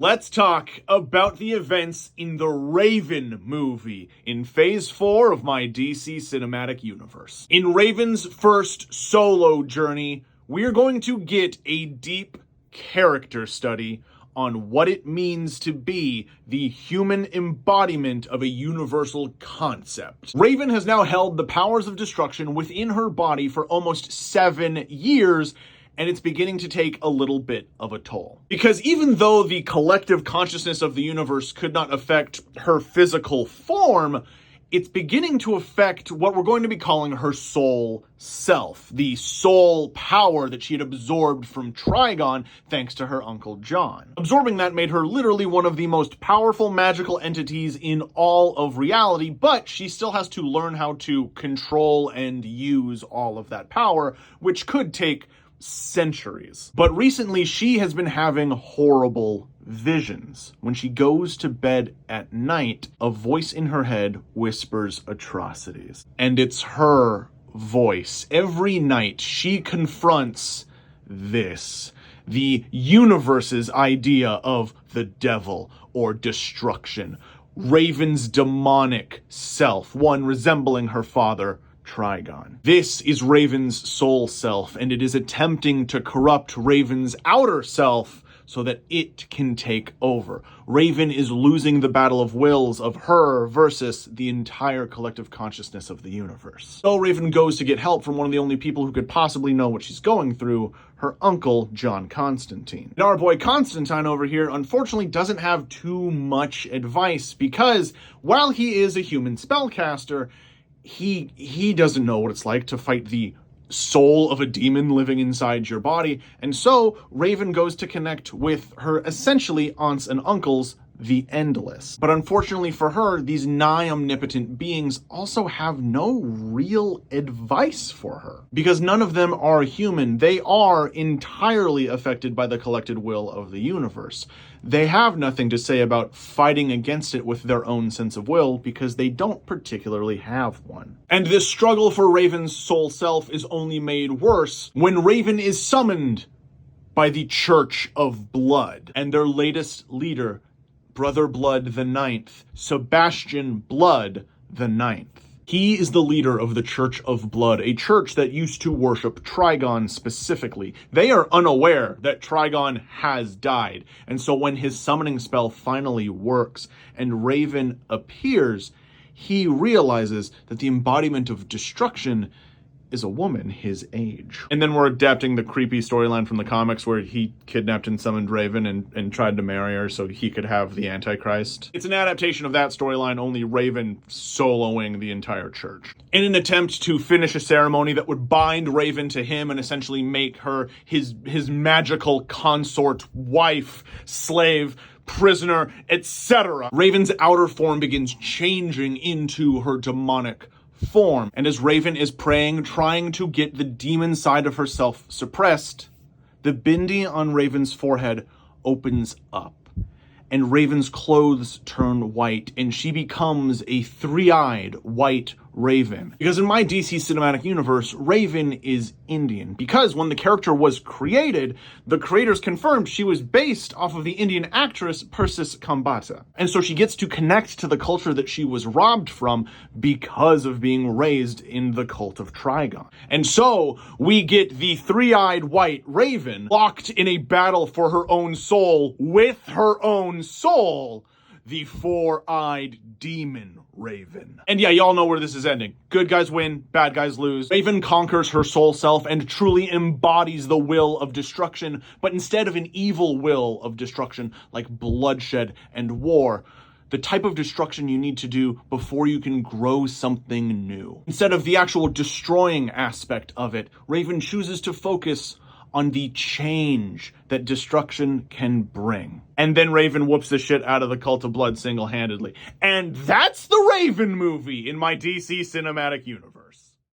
Let's talk about the events in the Raven movie in Phase 4 of my DC Cinematic Universe. In Raven's first solo journey, we're going to get a deep character study on what it means to be the human embodiment of a universal concept. Raven has now held the powers of destruction within her body for almost 7 years, and it's beginning to take a little bit of a toll. Because even though the collective consciousness of the universe could not affect her physical form, it's beginning to affect what we're going to be calling her soul self, the soul power that she had absorbed from Trigon thanks to her Uncle John. Absorbing that made her literally one of the most powerful magical entities in all of reality, but she still has to learn how to control and use all of that power, which could take centuries. But recently she has been having horrible visions. When she goes to bed at night, a voice in her head whispers atrocities. And it's her voice. Every night she confronts this, the universe's idea of the devil or destruction. Raven's demonic self, one resembling her father, Trigon. This is Raven's soul self, and it is attempting to corrupt Raven's outer self so that it can take over. Raven is losing the battle of wills of her versus the entire collective consciousness of the universe. So Raven goes to get help from one of the only people who could possibly know what she's going through, her uncle, John Constantine. And our boy Constantine over here, unfortunately, doesn't have too much advice because while he is a human spellcaster, he doesn't know what it's like to fight the soul of a demon living inside your body. And so Raven goes to connect with her essentially aunts and uncles, the Endless. But unfortunately for her, these nigh omnipotent beings also have no real advice for her because none of them are human. They are entirely affected by the collected will of the universe. They have nothing to say about fighting against it with their own sense of will because they don't particularly have one. And this struggle for Raven's soul self is only made worse when Raven is summoned by the Church of Blood and their latest leader, Brother Blood the Ninth, Sebastian Blood the Ninth. He is the leader of the Church of Blood, a church that used to worship Trigon specifically. They are unaware that Trigon has died, and so when his summoning spell finally works and Raven appears, he realizes that the embodiment of destruction is a woman his age. And then we're adapting the creepy storyline from the comics where he kidnapped and summoned Raven and tried to marry her so he could have the Antichrist. It's an adaptation of that storyline, only Raven soloing the entire church. In an attempt to finish a ceremony that would bind Raven to him and essentially make her his magical consort, wife, slave, prisoner, etc., Raven's outer form begins changing into her demonic form. And as Raven is praying, trying to get the demon side of herself suppressed, the bindi on Raven's forehead opens up, and Raven's clothes turn white, and she becomes a three-eyed white Raven. Because in my DC Cinematic Universe, Raven is Indian. Because when the character was created, the creators confirmed she was based off of the Indian actress Persis Kambata. And so she gets to connect to the culture that she was robbed from because of being raised in the cult of Trigon. And so we get the three-eyed white Raven locked in a battle for her own soul with her own soul, the four-eyed demon Raven. And yeah, y'all know where this is ending. Good guys win, bad guys lose. Raven conquers her soul self and truly embodies the will of destruction, but instead of an evil will of destruction like bloodshed and war, the type of destruction you need to do before you can grow something new. Instead of the actual destroying aspect of it, Raven chooses to focus on the change that destruction can bring. And then Raven whoops the shit out of the Cult of Blood single-handedly. And that's the Raven movie in my DC Cinematic Universe.